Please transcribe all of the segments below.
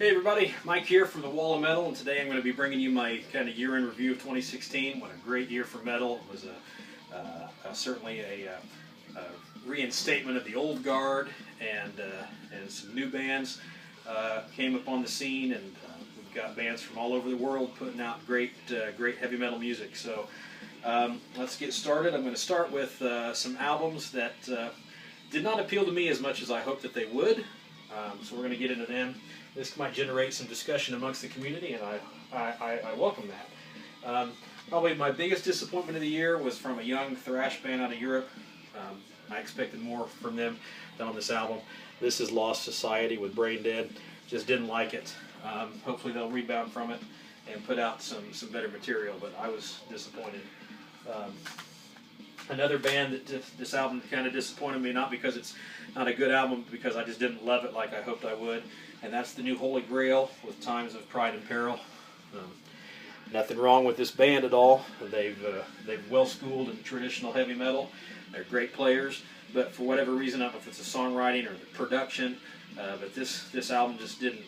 Hey everybody, Mike here from the Wall of Metal, and today I'm going to be bringing you my kind of year in review of 2016. What a great year for metal. It was certainly a reinstatement of the old guard, and some new bands came upon the scene, and we've got bands from all over the world putting out great heavy metal music. So let's get started. I'm going to start with some albums that did not appeal to me as much as I hoped that they would. So we're going to get into them. This might generate some discussion amongst the community, and I welcome that. Probably my biggest disappointment of the year was from a young thrash band out of Europe. I expected more from them than on this album. This is Lost Society with Brain Dead. Just didn't like it. Hopefully they'll rebound from it and put out some better material, but I was disappointed. Another band that this album kind of disappointed me, not because it's not a good album, but because I just didn't love it like I hoped I would, and that's the new Holy Grail with Times of Pride and Peril. Nothing wrong with this band at all. They've well schooled in traditional heavy metal. They're great players, but for whatever reason, I don't know if it's the songwriting or the production, but this album just didn't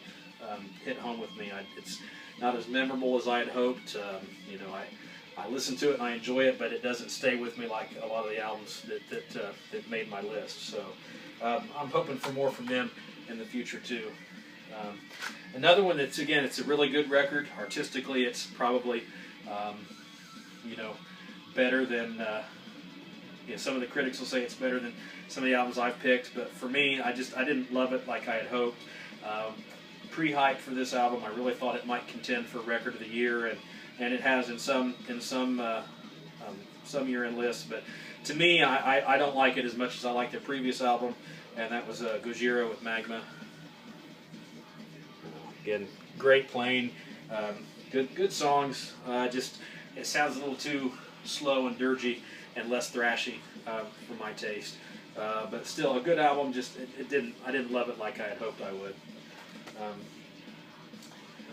hit home with me. It's not as memorable as I had hoped. I listen to it and I enjoy it, but it doesn't stay with me like a lot of the albums that made my list. So I'm hoping for more from them in the future too. Another one that's, again, it's a really good record. Artistically, it's probably better than some of the critics will say it's better than some of the albums I've picked. But for me, I didn't love it like I had hoped. Pre-hype for this album, I really thought it might contend for Record of the Year, and it has in some year-end lists. But to me, I don't like it as much as I liked their previous album, and that was Gojira with Magma. Again, great playing, good songs. Just it sounds a little too slow and dirgy and less thrashy for my taste. But still, a good album. Just I didn't love it like I had hoped I would.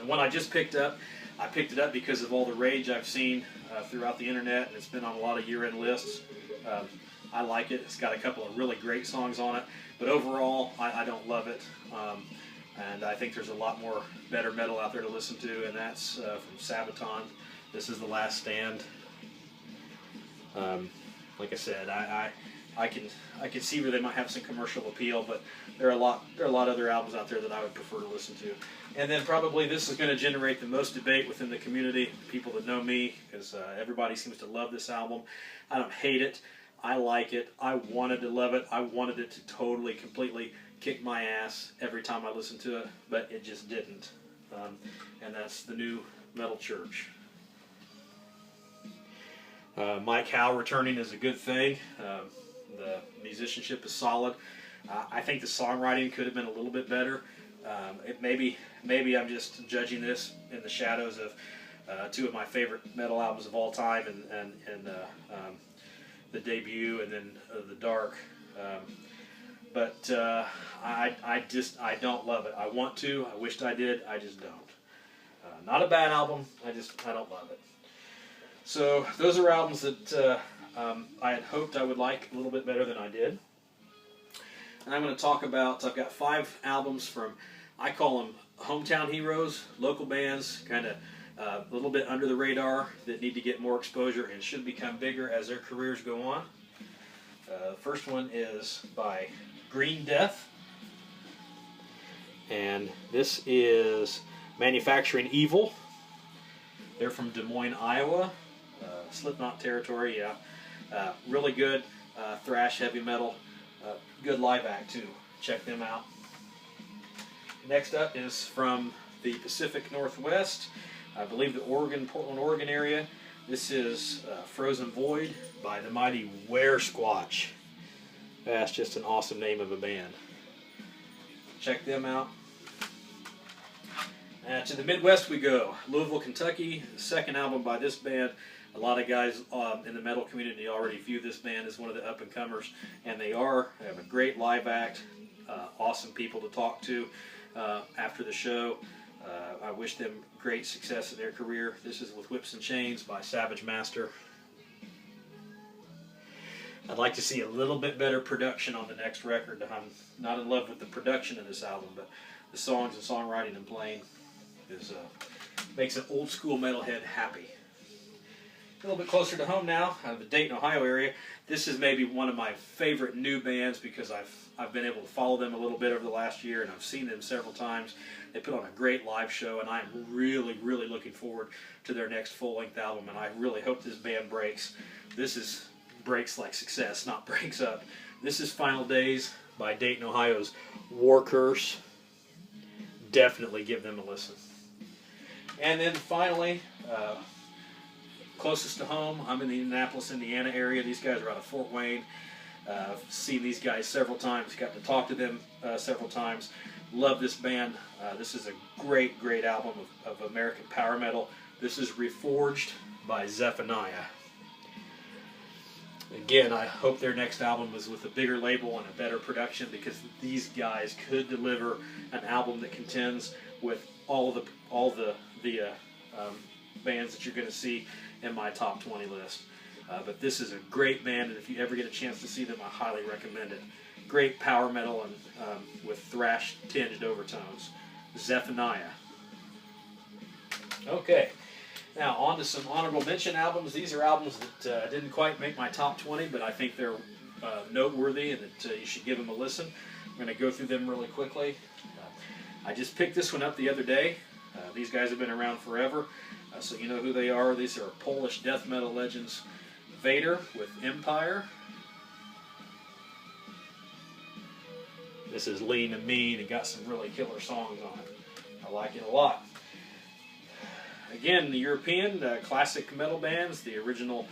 And one I just picked up. I picked it up because of all the rage I've seen throughout the internet, and it's been on a lot of year-end lists. I like it. It's got a couple of really great songs on it, but overall, I don't love it. And I think there's a lot more better metal out there to listen to, and that's from Sabaton. This is The Last Stand. Like I said, I can see where they might have some commercial appeal, but there are a lot of other albums out there that I would prefer to listen to. And then probably this is going to generate the most debate within the community, people that know me, because everybody seems to love this album. I don't hate it. I like it. I wanted to love it. I wanted it to totally, completely kick my ass every time I listened to it, but it just didn't. And that's the New Metal Church. Mike Howe returning is a good thing. The musicianship is solid. I think the songwriting could have been a little bit better. Maybe I'm just judging this in the shadows of two of my favorite metal albums of all time, and the debut, and then The Dark. But I don't love it. I want to. I wished I did. I just don't. Not a bad album. I don't love it. So those are albums that I had hoped I would like a little bit better than I did. And I'm going to talk about, I've got 5 albums from, I call them hometown heroes, local bands, kind of a little bit under the radar, that need to get more exposure and should become bigger as their careers go on. The first one is by Green Death, and this is Manufacturing Evil. They're from Des Moines, Iowa, Slipknot territory. Yeah, really good thrash heavy metal, good live act too. Check them out. Next up is from the Pacific Northwest, I believe the Portland, Oregon area. This is Frozen Void by the mighty Weresquatch. That's just an awesome name of a band. Check them out. To the Midwest we go. Louisville, Kentucky. The second album by this band. A lot of guys in the metal community already view this band as one of the up-and-comers, and they are. They have a great live act. Awesome people to talk to after the show. I wish them great success in their career. This is with Whips and Chains by Savage Master. I'd like to see a little bit better production on the next record. I'm not in love with the production of this album, but the songs and songwriting and playing is makes an old school metalhead happy. A little bit closer to home now, out of the Dayton, Ohio area. This is maybe one of my favorite new bands because I've been able to follow them a little bit over the last year, and I've seen them several times. They put on a great live show, and I'm really, really looking forward to their next full-length album, and I really hope this band breaks. This is breaks like success, not breaks up. This is Final Days by Dayton, Ohio's War Curse. Definitely give them a listen. And then finally, closest to home, I'm in the Indianapolis, Indiana area. These guys are out of Fort Wayne. Seen these guys several times. Got to talk to them several times. Love this band. This is a great, great album of American power metal. This is Reforged by Zephaniah. Again, I hope their next album is with a bigger label and a better production, because these guys could deliver an album that contends with all the bands that you're going to see in my top 20 list. But this is a great band, and if you ever get a chance to see them, I highly recommend it. Great power metal and with thrash-tinged overtones. Zephaniah. Okay. Now, on to some honorable mention albums. These are albums that didn't quite make my top 20, but I think they're noteworthy and that you should give them a listen. I'm going to go through them really quickly. I just picked this one up the other day. These guys have been around forever, so you know who they are. These are Polish death metal legends. Vader with Empire. This is lean and mean and got some really killer songs on it. I like it a lot. Again, the European classic metal bands, the original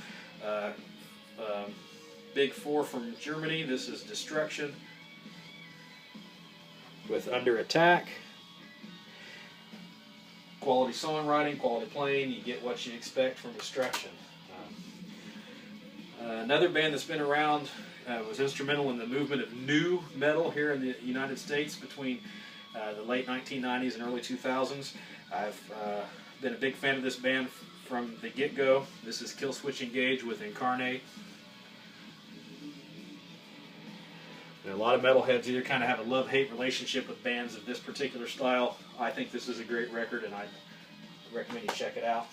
Big Four from Germany. This is Destruction with Under Attack. Quality songwriting, quality playing, you get what you expect from Destruction. Another band that's been around, was instrumental in the movement of new metal here in the United States between the late 1990s and early 2000s. I've been a big fan of this band from the get-go. This is Killswitch Engage with Incarnate. And a lot of metalheads either kind of have a love-hate relationship with bands of this particular style. I think this is a great record, and I recommend you check it out.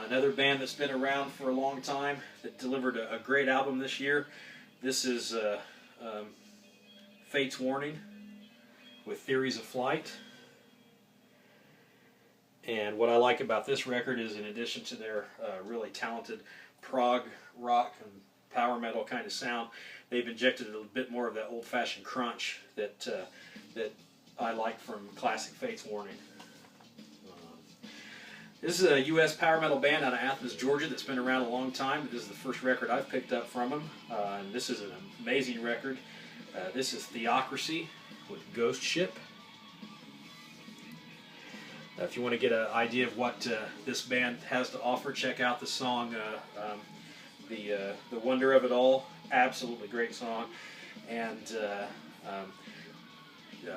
Another band that's been around for a long time that delivered a great album this year. This is Fate's Warning with Theories of Flight. And what I like about this record is, in addition to their really talented prog rock and power metal kind of sound, they've injected a bit more of that old-fashioned crunch that I like from classic Fate's Warning. This is a U.S. power metal band out of Athens, Georgia that's been around a long time. This is the first record I've picked up from them, and this is an amazing record. This is Theocracy with Ghost Ship. If you want to get an idea of what this band has to offer, check out the song The Wonder of It All. Absolutely great song, and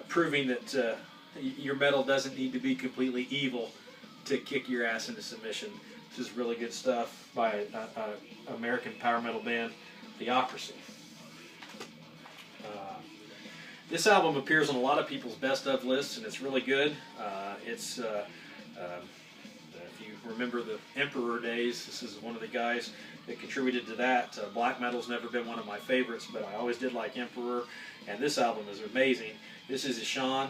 proving that your metal doesn't need to be completely evil to kick your ass into submission. This is really good stuff by an American power metal band, Theocracy. This album appears on a lot of people's best of lists, and it's really good. If you remember the Emperor days, this is one of the guys that contributed to that. Black metal's never been one of my favorites, but I always did like Emperor, and this album is amazing. This is Ihsahn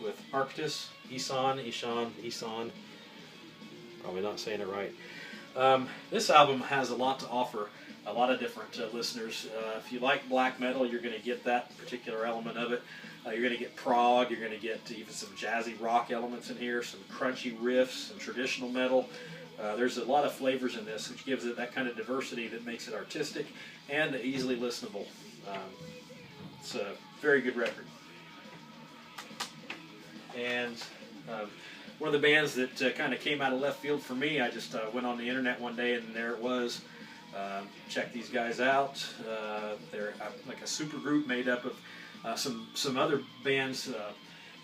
with Arctis. Ihsahn. Probably not saying it right. This album has a lot to offer a lot of different listeners. If you like black metal, you're going to get that particular element of it. You're going to get prog, you're going to get even some jazzy rock elements in here, some crunchy riffs, some traditional metal. There's a lot of flavors in this, which gives it that kind of diversity that makes it artistic and easily listenable. It's a very good record. And one of the bands that kind of came out of left field for me, I just went on the internet one day and there it was. Check these guys out. They're like a super group made up of some other bands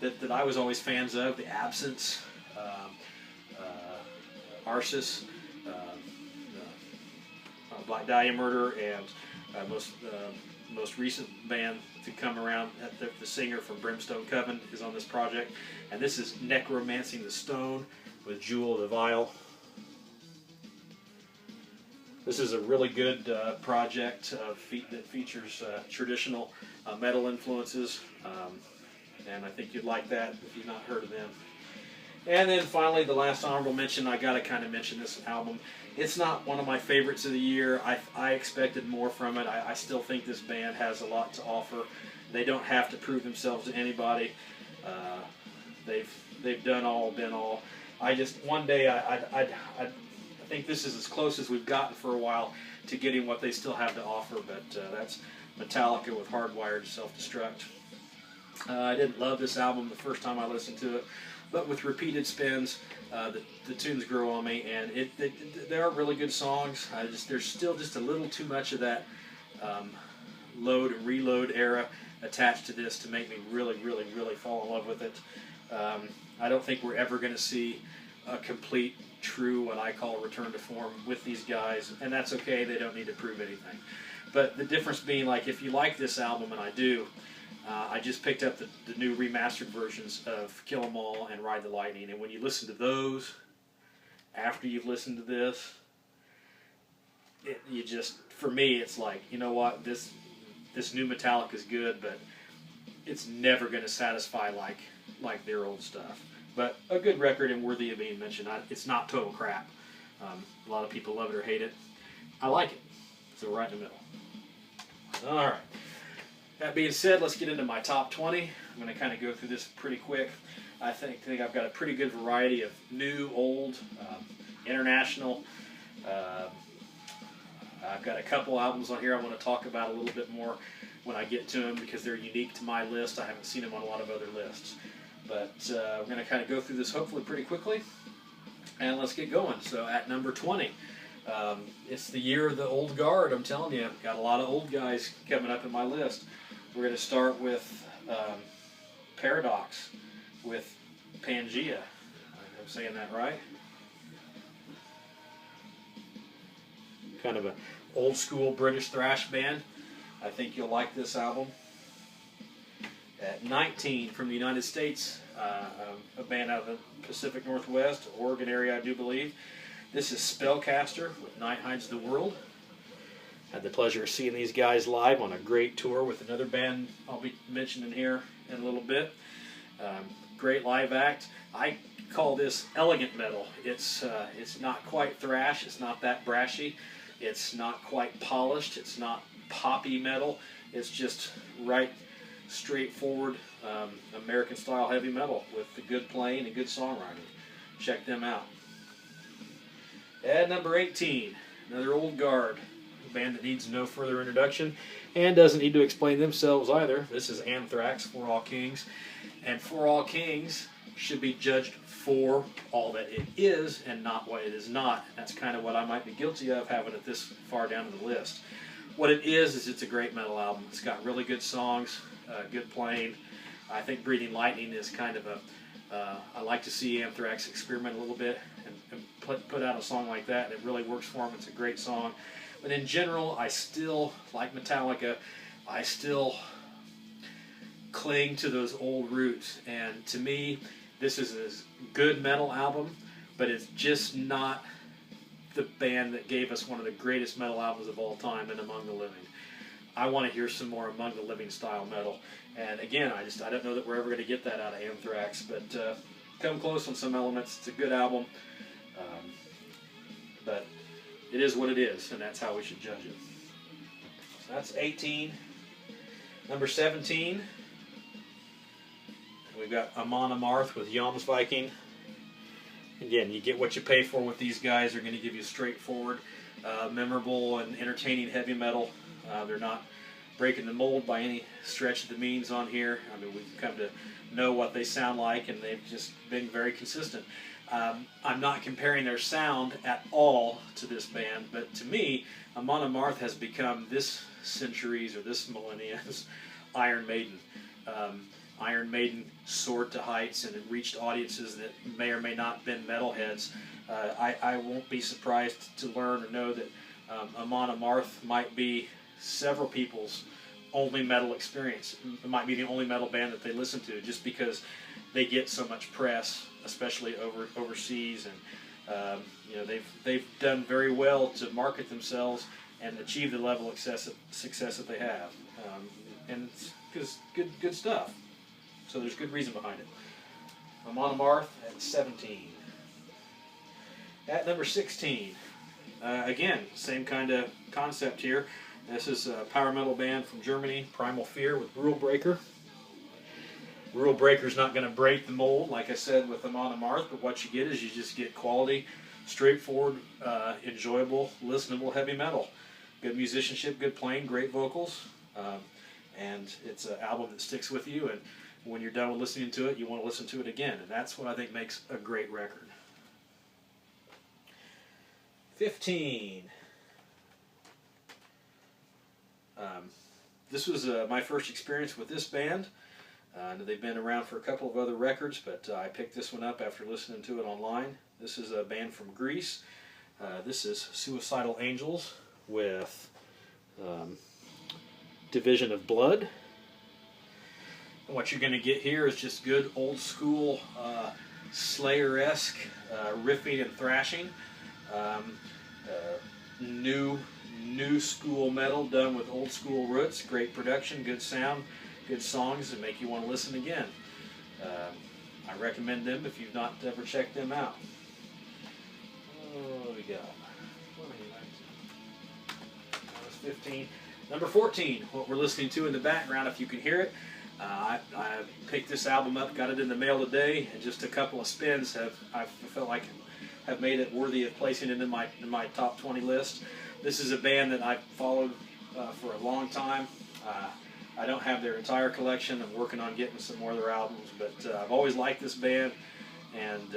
that I was always fans of. The Absence, Black Dahlia Murder, and most recent band to come around. The singer from Brimstone Coven is on this project, and this is Necromancing the Stone with Jewel of the Vial. This is a really good project that features traditional metal influences, and I think you'd like that if you've not heard of them. And then finally, the last honorable mention, I gotta kind of mention this album. It's not one of my favorites of the year. I expected more from it. I still think this band has a lot to offer. They don't have to prove themselves to anybody. They've done all, been all. One day I think this is as close as we've gotten for a while to getting what they still have to offer. But that's Metallica with Hardwired to Self-Destruct. I didn't love this album the first time I listened to it, but with repeated spins, the tunes grow on me, and there are really good songs. There's still just a little too much of that load and reload era attached to this to make me really, really, really fall in love with it. I don't think we're ever going to see a complete, true, what I call return to form with these guys, and that's okay. They don't need to prove anything. But the difference being, like, if you like this album, and I do, I just picked up the new remastered versions of Kill 'Em All and Ride the Lightning, and when you listen to those, after you've listened to this, for me, it's like, you know what, this new Metallica is good, but it's never going to satisfy like their old stuff. But a good record and worthy of being mentioned. It's not total crap. A lot of people love it or hate it. I like it, so right in the middle. All right. That being said, let's get into my top 20. I'm going to kind of go through this pretty quick. I think I've got a pretty good variety of new, old, international. I've got a couple albums on here I want to talk about a little bit more when I get to them because they're unique to my list. I haven't seen them on a lot of other lists. But we're going to kind of go through this hopefully pretty quickly. And let's get going. So at number 20, it's the year of the old guard, I'm telling you. I've got a lot of old guys coming up in my list. We're going to start with Paradox with Pangea. I'm saying that right. Kind of an old school British thrash band. I think you'll like this album. At 19, from the United States, a band out of the Pacific Northwest, Oregon area, I do believe. This is Spellcaster with Night Hides the World. Had the pleasure of seeing these guys live on a great tour with another band I'll be mentioning here in a little bit. Great live act. I call this elegant metal. It's not quite thrash. It's not that brashy. It's not quite polished. It's not poppy metal. It's just right, straightforward American-style heavy metal with the good playing and good songwriting. Check them out. At number 18, another old guard. Band that needs no further introduction and doesn't need to explain themselves either. This is Anthrax, For All Kings. And For All Kings should be judged for all that it is and not what it is not. That's kind of what I might be guilty of having it this far down in the list. What it is it's a great metal album. It's got really good songs, good playing. I think Breathing Lightning is kind of I like to see Anthrax experiment a little bit and put out a song like that. It really works for them. It's a great song. But in general, I still, like Metallica, I still cling to those old roots. And to me, this is a good metal album, but it's just not the band that gave us one of the greatest metal albums of all time in Among the Living. I want to hear some more Among the Living style metal. And again, I don't know that we're ever going to get that out of Anthrax, but come close on some elements. It's a good album. But it is what it is, and that's how we should judge it. So that's 18. Number 17, we've got Amon Amarth with Jomsviking. Again, you get what you pay for with these guys. They're going to give you straightforward, memorable, and entertaining heavy metal. They're not breaking the mold by any stretch of the means on here. I mean, we've come to know what they sound like, and they've just been very consistent. I'm not comparing their sound at all to this band, but to me, Amon Amarth has become this century's or this millennium's Iron Maiden. Iron Maiden soared to heights and it reached audiences that may or may not have been metalheads. I won't be surprised to learn or know that Amon Amarth might be several people's only metal experience. It might be the only metal band that they listen to, just because they get so much press, especially overseas, and they've done very well to market themselves and achieve the level of success that they have, and it's good stuff. So there's good reason behind it. Amon Amarth at 17. At number 16, again, same kind of concept here. This is a power metal band from Germany, Primal Fear, with Rule Breaker. Rule Breaker's not going to break the mold, like I said, with Amon Amarth, but what you get is you just get quality, straightforward, enjoyable, listenable heavy metal. Good musicianship, good playing, great vocals, and it's an album that sticks with you, and when you're done with listening to it, you want to listen to it again, and that's what I think makes a great record. 15. This was my first experience with this band. They've been around for a couple of other records, but I picked this one up after listening to it online. This is a band from Greece. This is Suicidal Angels with Division of Blood. And what you're going to get here is just good old school Slayer-esque riffing and thrashing. New school metal done with old school roots. Great production, good sound, good songs that make you want to listen again. I recommend them if you've not ever checked them out. What do we got? That was 15. Number 14, what we're listening to in the background, if you can hear it. I picked this album up, got it in the mail today, and just a couple of spins I felt like have made it worthy of placing it in my top 20 list. This is a band that I've followed for a long time. I don't have their entire collection. I'm working on getting some more of their albums, but I've always liked this band, and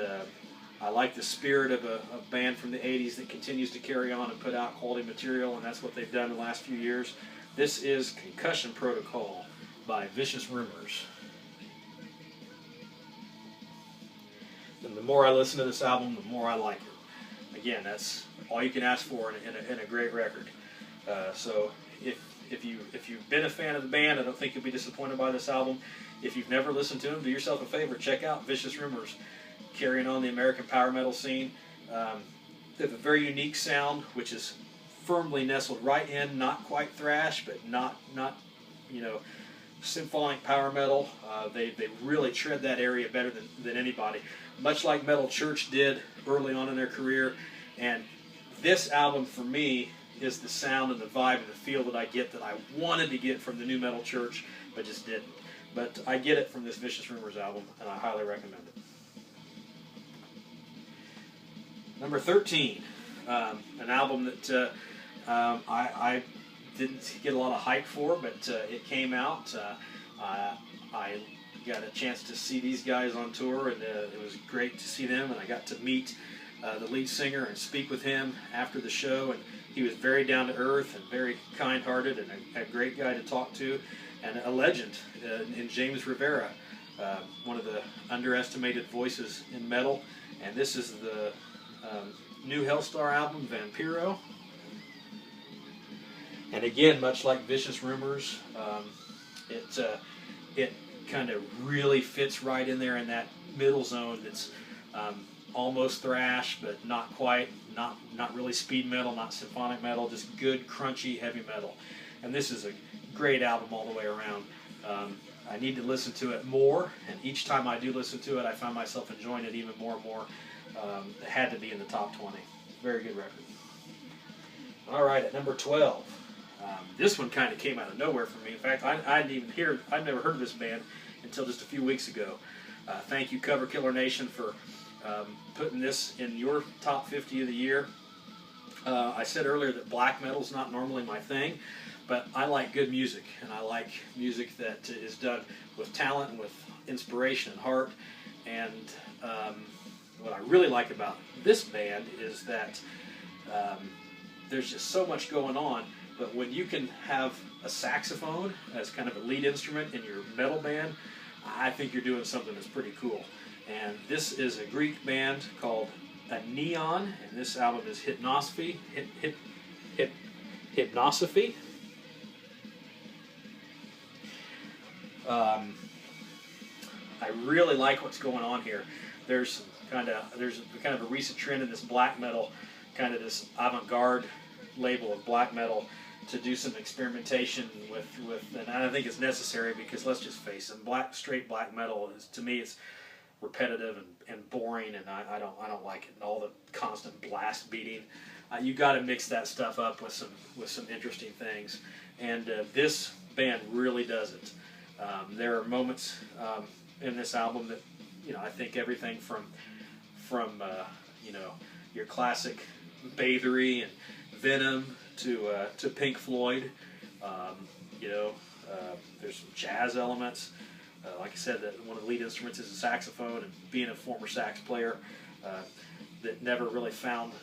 I like the spirit of a band from the 80s that continues to carry on and put out quality material, and that's what they've done the last few years. This is Concussion Protocol by Vicious Rumors. And the more I listen to this album, the more I like it. Again, that's all you can ask for in a great record. So if you've been a fan of the band, I don't think you'll be disappointed by this album. If you've never listened to them, do yourself a favor. Check out Vicious Rumors, carrying on the American power metal scene. They have a very unique sound, which is firmly nestled right in, not quite thrash, but not symphonic power metal. They really tread that area better than anybody, much like Metal Church did early on in their career. And this album, for me, is the sound and the vibe and the feel that I get that I wanted to get from the new Metal Church, but just didn't. But I get it from this Vicious Rumors album, and I highly recommend it. Number 13, an album that I didn't get a lot of hype for, but it came out. I got a chance to see these guys on tour, and it was great to see them, and I got to meet the lead singer and speak with him after the show, and he was very down to earth and very kind-hearted and a great guy to talk to, and a legend in James Rivera, one of the underestimated voices in metal. And this is the new Hellstar album, Vampiro. And again, much like Vicious Rumors, it kind of really fits right in there in that middle zone that's almost thrash, but not quite, not really speed metal, not symphonic metal, just good, crunchy, heavy metal. And this is a great album all the way around. I need to listen to it more, and each time I do listen to it, I find myself enjoying it even more and more. It had to be in the top 20. Very good record. All right, at number 12. This one kind of came out of nowhere for me. In fact, I'd never heard of this band until just a few weeks ago. Thank you, Cover Killer Nation, for putting this in your top 50 of the year. I said earlier that black metal is not normally my thing, but I like good music, and I like music that is done with talent and with inspiration and heart. And what I really like about this band is that there's just so much going on. But when you can have a saxophone as kind of a lead instrument in your metal band, I think you're doing something that's pretty cool. And this is a Greek band called Neon, and this album is Hypnosophy. Hypnosophy. I really like what's going on here. There's kind of a recent trend in this black metal, kind of this avant-garde label of black metal, to do some experimentation with and I think it's necessary, because let's just face it, straight black metal is, to me, it's repetitive and boring, and I don't like it. And all the constant blast beating. You got to mix that stuff up with some interesting things, and this band really does it. There are moments in this album that, I think everything from your classic Bathory and Venom to Pink Floyd. There's some jazz elements. Like I said, that one of the lead instruments is a saxophone, and being a former sax player that never really found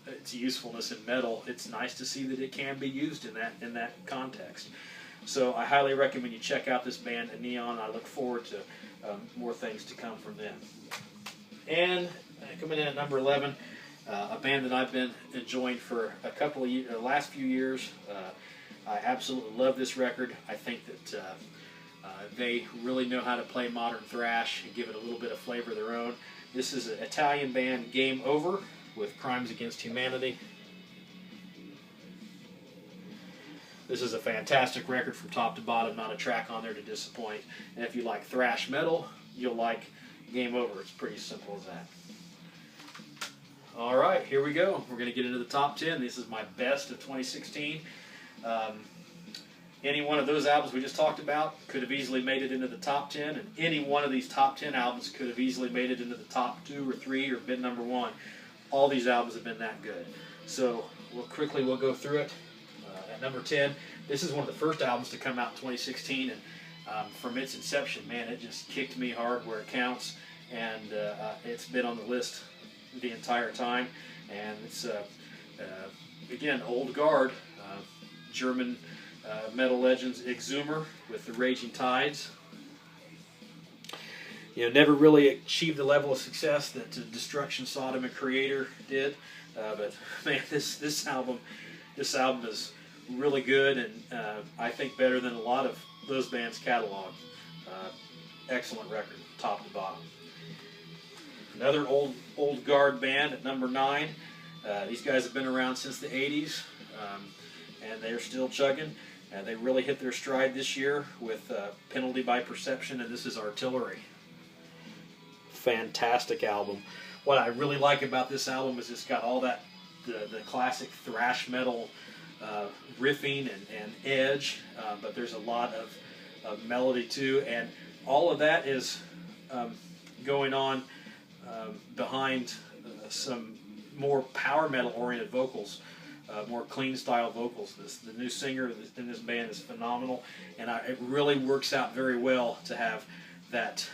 its usefulness in metal, it's nice to see that it can be used in that context. So I highly recommend you check out this band, Neon. I look forward to more things to come from them. And coming in at number 11, a band that I've been enjoying for a couple of years, the last few years. I absolutely love this record. I think that they really know how to play modern thrash and give it a little bit of flavor of their own. This is an Italian band, Game Over, with Crimes Against Humanity. This is a fantastic record from top to bottom, not a track on there to disappoint. And if you like thrash metal, you'll like Game Over. It's pretty simple as that. All right, here we go. We're going to get into the top 10. This is my best of 2016. Any one of those albums we just talked about could have easily made it into the top 10, and any one of these top 10 albums could have easily made it into the top 2 or 3 or been number 1. All these albums have been that good. So we'll go through it. At number 10, this is one of the first albums to come out in 2016, and from its inception, man, it just kicked me hard where it counts, and it's been on the list the entire time. And it's again, old guard, German metal legends, Exhumer with the Raging Tides. Never really achieved the level of success that Destruction, Sodom, and Creator did, but man, this album is really good, and I think better than a lot of those bands' catalog. Excellent record, top to bottom. Another old guard band at number 9. These guys have been around since the 80s, and they're still chugging. They really hit their stride this year with Penalty by Perception, and this is Artillery. Fantastic album. What I really like about this album is it's got all that the classic thrash metal riffing and edge, but there's a lot of melody too, and all of that is going on behind some more power metal oriented vocals, more clean style vocals. The new singer in this band is phenomenal, and it really works out very well to have that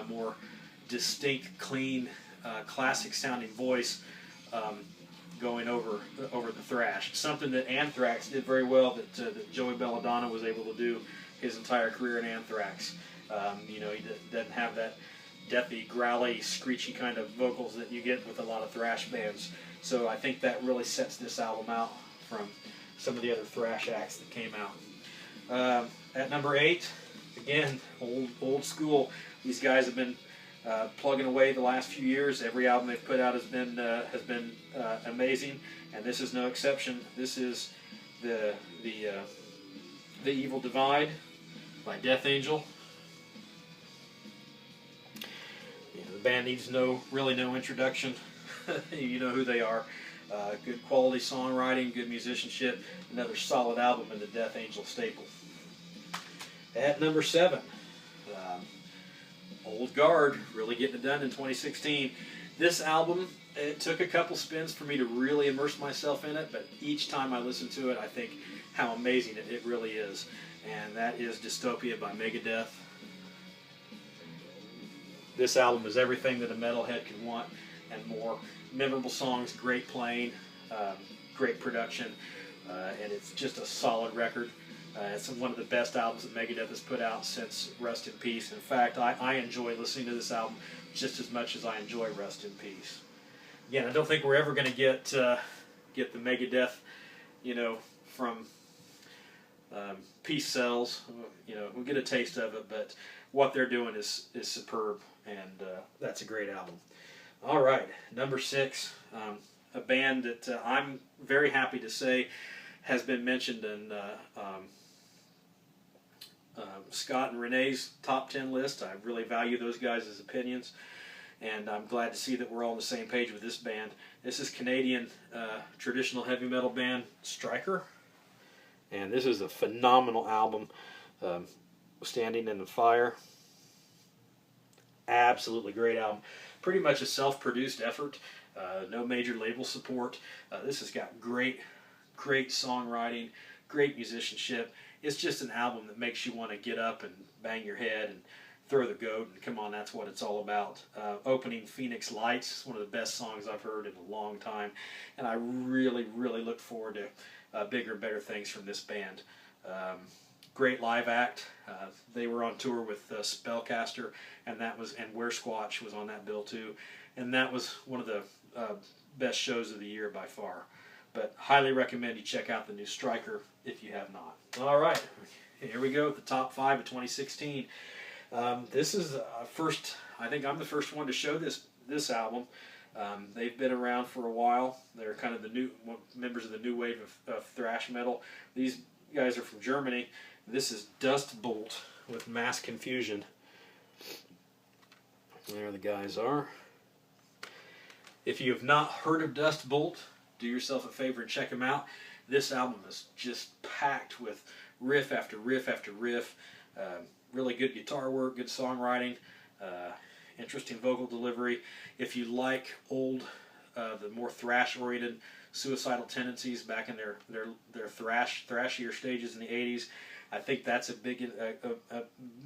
more distinct, clean, classic sounding voice going over the thrash. Something that Anthrax did very well, that Joey Belladonna was able to do his entire career in Anthrax. He doesn't have that deathy, growly, screechy kind of vocals that you get with a lot of thrash bands. So I think that really sets this album out from some of the other thrash acts that came out. At number 8, again, old school. These guys have been plugging away the last few years. Every album they've put out has been amazing, and this is no exception. This is the Evil Divide by Death Angel. The band needs really no introduction. You know who they are. Good quality songwriting, good musicianship. Another solid album in the Death Angel staple. At number 7. Old guard, really getting it done in 2016. This album, it took a couple spins for me to really immerse myself in it, but each time I listen to it, I think how amazing it really is. And that is Dystopia by Megadeth. This album is everything that a metalhead could want and more. Memorable songs, great playing, great production, and it's just a solid record. It's one of the best albums that Megadeth has put out since Rust in Peace. In fact, I enjoy listening to this album just as much as I enjoy Rust in Peace. Again, I don't think we're ever going to get the Megadeth, from Peace Sells. We'll get a taste of it, but what they're doing is superb, and that's a great album. All right, number 6, a band that I'm very happy to say has been mentioned in Scott and Renee's top 10 list. I really value those guys' opinions, and I'm glad to see that we're all on the same page with this band. This is Canadian traditional heavy metal band Striker, and this is a phenomenal album, Standing in the Fire. Absolutely great album. Pretty much a self-produced effort, no major label support. This has got great songwriting, great musicianship. It's just an album that makes you want to get up and bang your head and throw the goat, and come on, that's what it's all about. Opening Phoenix Lights is one of the best songs I've heard in a long time, and I really look forward to bigger and better things from this band. Great live act. They were on tour with Spellcaster, and Where Squatch was on that bill too, and that was one of the best shows of the year by far. But highly recommend you check out the new Striker if you have not. All right, here we go with the top 5 of 2016. This is first. I think I'm the first one to show this album. They've been around for a while. They're kind of the new members of the new wave of thrash metal. These guys are from Germany. This is Dust Bolt with Mass Confusion. There the guys are. If you have not heard of Dust Bolt, do yourself a favor and check them out. This album is just packed with riff after riff after riff. Really good guitar work, good songwriting, interesting vocal delivery. If you like the more thrash-oriented Suicidal Tendencies back in their thrashier stages in the 80s, I think that's a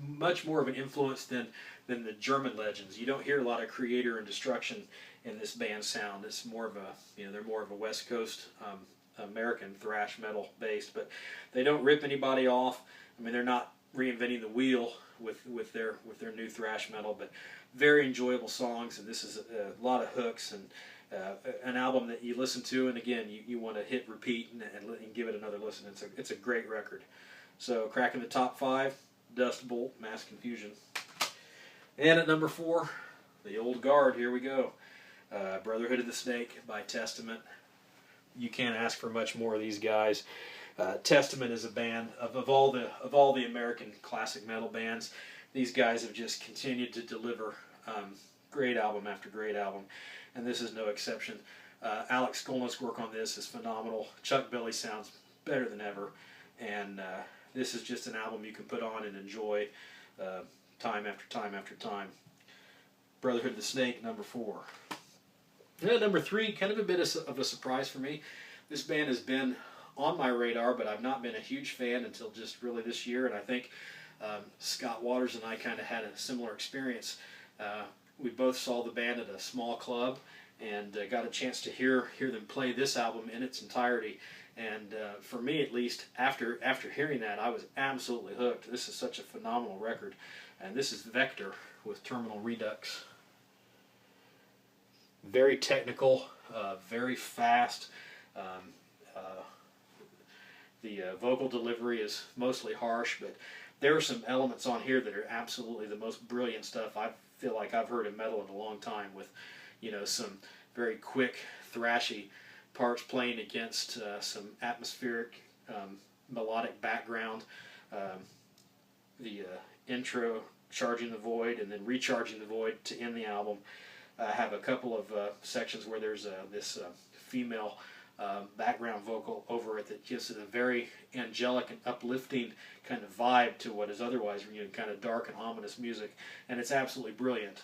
much more of an influence than the German legends. You don't hear a lot of Creator and Destruction in this band's sound. It's more of they're more of a West Coast American thrash metal based, but they don't rip anybody off. I mean, they're not reinventing the wheel with their new thrash metal, but very enjoyable songs, and this is a lot of hooks, and an album that you listen to, and again, you want to hit repeat and give it another listen. It's a great record. So, cracking the top 5, Dust Bolt, Mass Confusion. And at number 4, the old guard, here we go. Brotherhood of the Snake by Testament. You can't ask for much more of these guys. Testament is a band of all the American classic metal bands. These guys have just continued to deliver great album after great album, and this is no exception. Alex Skolnick's work on this is phenomenal. Chuck Billy sounds better than ever, and this is just an album you can put on and enjoy time after time after time. Brotherhood of the Snake, number 4. Number 3, kind of a bit of a surprise for me. This band has been on my radar, but I've not been a huge fan until just really this year, and I think Scott Waters and I kind of had a similar experience. We both saw the band at a small club and got a chance to hear them play this album in its entirety. And for me, at least, after hearing that, I was absolutely hooked. This is such a phenomenal record. And this is Vector with Terminal Redux. Very technical, very fast. The vocal delivery is mostly harsh, but there are some elements on here that are absolutely the most brilliant stuff I feel like I've heard in metal in a long time, with some very quick, thrashy parts playing against some atmospheric, melodic background. The intro, Charging the Void, and then Recharging the Void to end the album. Have a couple of sections where there's this female background vocal over it that gives it a very angelic and uplifting kind of vibe to what is otherwise kind of dark and ominous music, and it's absolutely brilliant.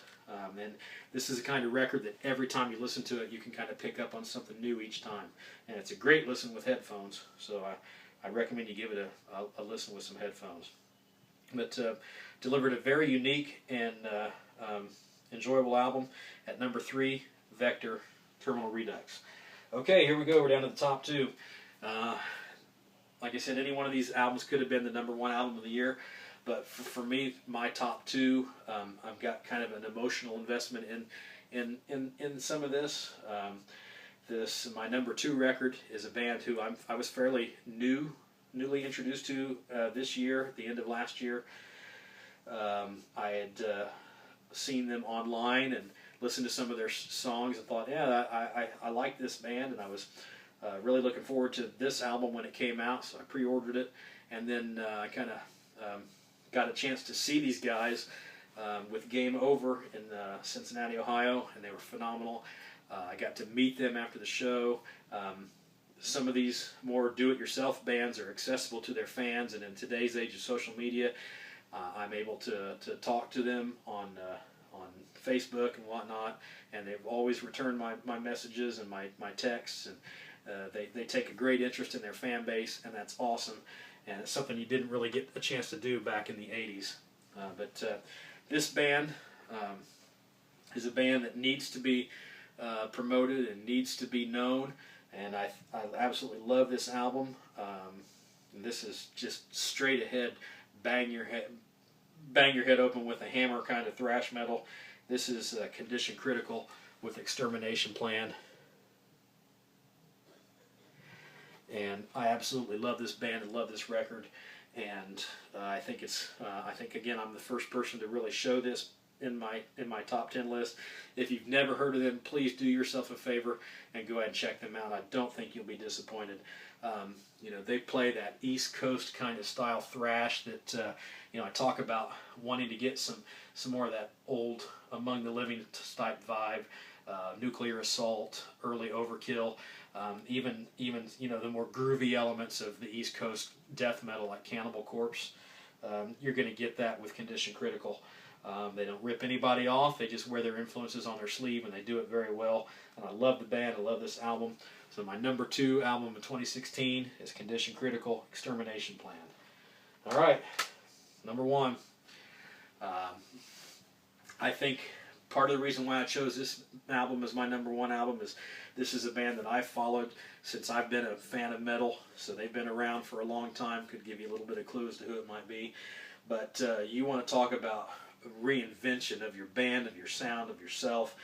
And this is the kind of record that every time you listen to it, you can kind of pick up on something new each time, and it's a great listen with headphones. So I recommend you give it a listen with some headphones. But delivered a very unique and enjoyable album. At number 3, Vector, Terminal Redux. Okay, here we go. We're down to the top 2. Like I said, any one of these albums could have been the number 1 album of the year, but for me, my top 2, I've got kind of an emotional investment in some of this. This my number 2 record is a band who I was fairly newly introduced to this year, at the end of last year. I had seen them online and listened to some of their songs and thought, yeah, I like this band, and I was really looking forward to this album when it came out, so I pre-ordered it, and then I kind of got a chance to see these guys with Game Over in Cincinnati, Ohio, and they were phenomenal. I got to meet them after the show. Some of these more do-it-yourself bands are accessible to their fans, and in today's age of social media, I'm able to talk to them on Facebook and whatnot, and they've always returned my messages and my texts, and they take a great interest in their fan base, and that's awesome, and it's something you didn't really get a chance to do back in the 80s. But this band is a band that needs to be promoted and needs to be known, and I absolutely love this album. And this is just straight ahead, bang your head open with a hammer kind of thrash metal. This is Condition Critical with Extermination Plan. And I absolutely love this band and love this record. And I think again, I'm the first person to really show this in my top 10 list. If you've never heard of them, please do yourself a favor and go ahead and check them out. I don't think you'll be disappointed. They play that East Coast kind of style thrash that I talk about wanting to get some more of that old Among the Living type vibe, Nuclear Assault, early Overkill, even the more groovy elements of the East Coast death metal like Cannibal Corpse. You're going to get that with Condition Critical. They don't rip anybody off. They just wear their influences on their sleeve, and they do it very well. And I love the band. I love this album. So my number 2 album in 2016 is Condition Critical, Extermination Plan. All right, number 1. I think part of the reason why I chose this album as my number 1 album is this is a band that I've followed since I've been a fan of metal. So they've been around for a long time. Could give you a little bit of clue as to who it might be. But you want to talk about reinvention of your band, of your sound, of yourself.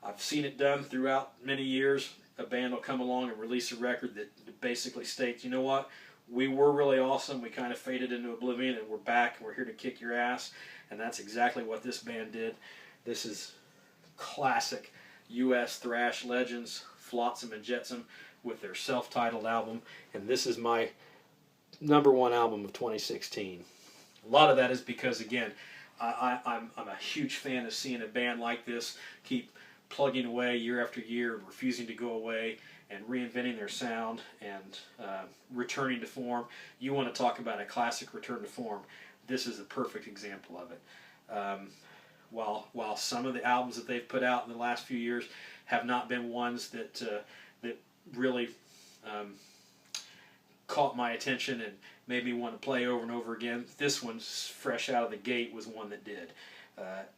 I've seen it done throughout many years. A band will come along and release a record that basically states, you know what, we were really awesome, we kind of faded into oblivion, and we're back, and we're here to kick your ass. And that's exactly what this band did. This is classic U.S. thrash legends, Flotsam and Jetsam, with their self-titled album, and this is my number 1 album of 2016. A lot of that is because, again, I'm a huge fan of seeing a band like this keep plugging away year after year, refusing to go away, and reinventing their sound and returning to form. You want to talk about a classic return to form. This is a perfect example of it. While some of the albums that they've put out in the last few years have not been ones that really caught my attention and made me want to play over and over again, this one's fresh out of the gate was one that did.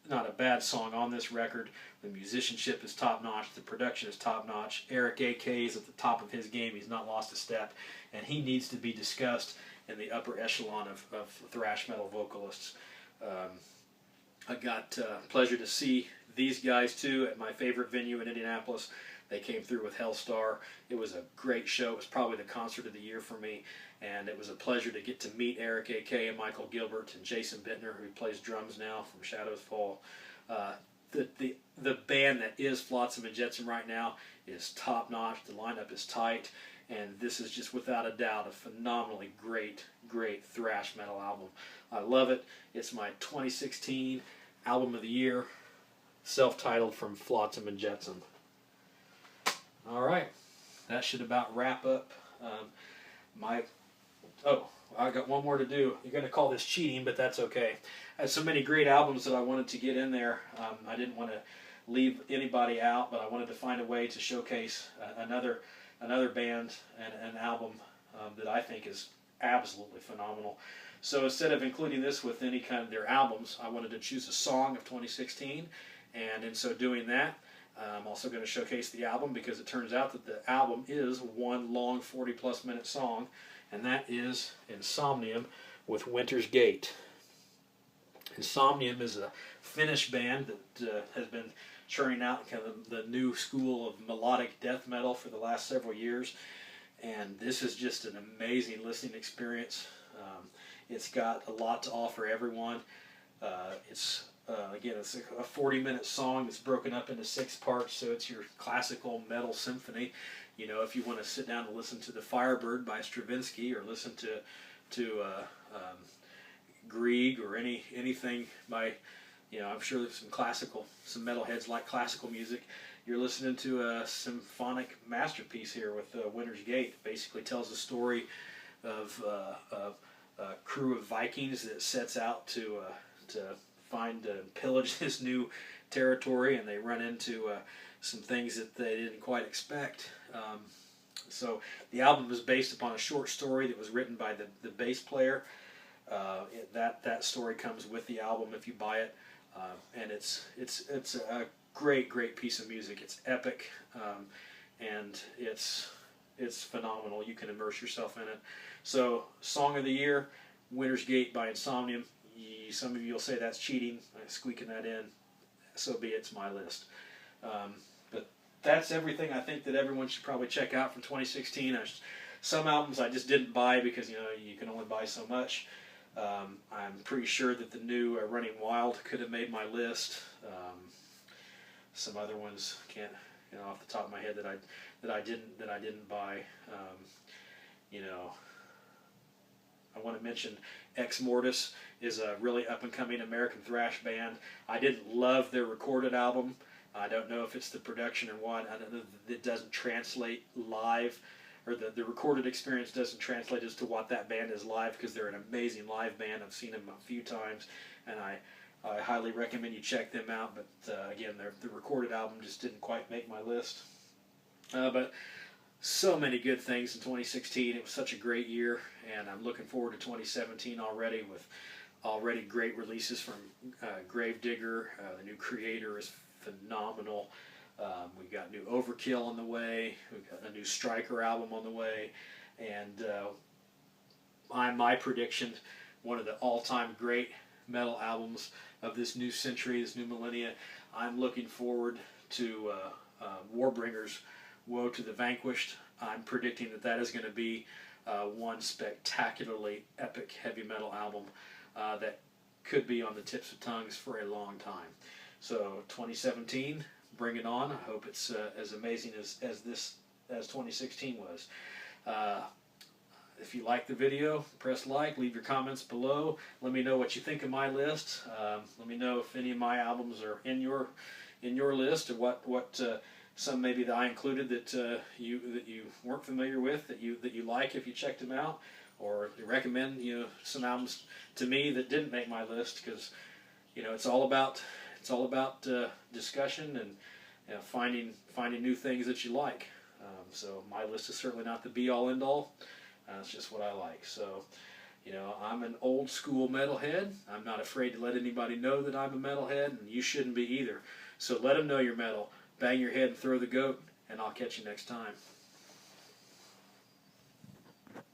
Not a bad song on this record. The musicianship is top-notch. The production is top-notch. Eric A.K. is at the top of his game. He's not lost a step. And he needs to be discussed in the upper echelon of thrash metal vocalists. I got pleasure to see these guys, too, at my favorite venue in Indianapolis. They came through with Hellstar. It was a great show. It was probably the concert of the year for me. And it was a pleasure to get to meet Eric A.K. and Michael Gilbert and Jason Bittner, who plays drums now from Shadows Fall. The band that is Flotsam and Jetsam right now is top-notch. The lineup is tight. And this is just without a doubt a phenomenally great thrash metal album. I love it. It's my 2016 album of the year, self-titled from Flotsam and Jetsam. All right, that should about wrap up I got one more to do. You're going to call this cheating, but that's okay. I had so many great albums that I wanted to get in there. I didn't want to leave anybody out, but I wanted to find a way to showcase another band and an album that I think is absolutely phenomenal. So instead of including this with any kind of their albums, I wanted to choose a song of 2016, and in so doing that, I'm also going to showcase the album because it turns out that the album is one long 40-plus minute song, and that is Insomnium with Winter's Gate. Insomnium is a Finnish band that has been churning out kind of the new school of melodic death metal for the last several years, and this is just an amazing listening experience. It's got a lot to offer everyone. Again, it's a 40-minute song that's broken up into 6 parts, so it's your classical metal symphony. You know, if you want to sit down and listen to the Firebird by Stravinsky, or listen to Grieg, or anything by, you know, I'm sure there's some metalheads like classical music. You're listening to a symphonic masterpiece here with Winter's Gate. It basically tells the story of a crew of Vikings that sets out to find and pillage this new territory, and they run into some things that they didn't quite expect. So the album is based upon a short story that was written by the bass player. That story comes with the album if you buy it, and it's a great piece of music. It's epic, and it's phenomenal. You can immerse yourself in it. So, Song of the Year, Winter's Gate by Insomnium. Some of you will say that's cheating, squeaking that in. So be it. It's my list. But that's everything I think that everyone should probably check out from 2016. Some albums I just didn't buy because, you know, you can only buy so much. I'm pretty sure that the new Running Wild could have made my list. Some other ones can't, you know, off the top of my head that I didn't buy. You know, I want to mention Ex Mortis is a really up-and-coming American thrash band. I didn't love their recorded album. I don't know if it's the production or what. I don't know that it doesn't translate live, or the recorded experience doesn't translate as to what that band is live, because they're an amazing live band. I've seen them a few times, and I highly recommend you check them out. But again, the recorded album just didn't quite make my list. But so many good things in 2016. It was such a great year, and I'm looking forward to 2017 already, with already great releases from Gravedigger. The new Creator is phenomenal. We've got new Overkill on the way. We've got a new Striker album on the way, and my prediction, one of the all-time great metal albums of this new century, this new millennia. I'm looking forward to Warbringer's Woe to the Vanquished. I'm predicting that is going to be one spectacularly epic heavy metal album that could be on the tips of tongues for a long time. So 2017, bring it on. I hope it's as amazing as 2016 was. If you like the video, press like, leave your comments below. Let me know what you think of my list. Let me know if any of my albums are in your list, or what some maybe that I included that you weren't familiar with, that you like if you checked them out, or you recommend, you know, some albums to me that didn't make my list, because, you know, it's all about discussion and, you know, finding new things that you like. So my list is certainly not the be-all end-all. It's just what I like. So, you know, I'm an old school metalhead. I'm not afraid to let anybody know that I'm a metalhead, and you shouldn't be either. So let them know you're metal. Bang your head and throw the goat, and I'll catch you next time.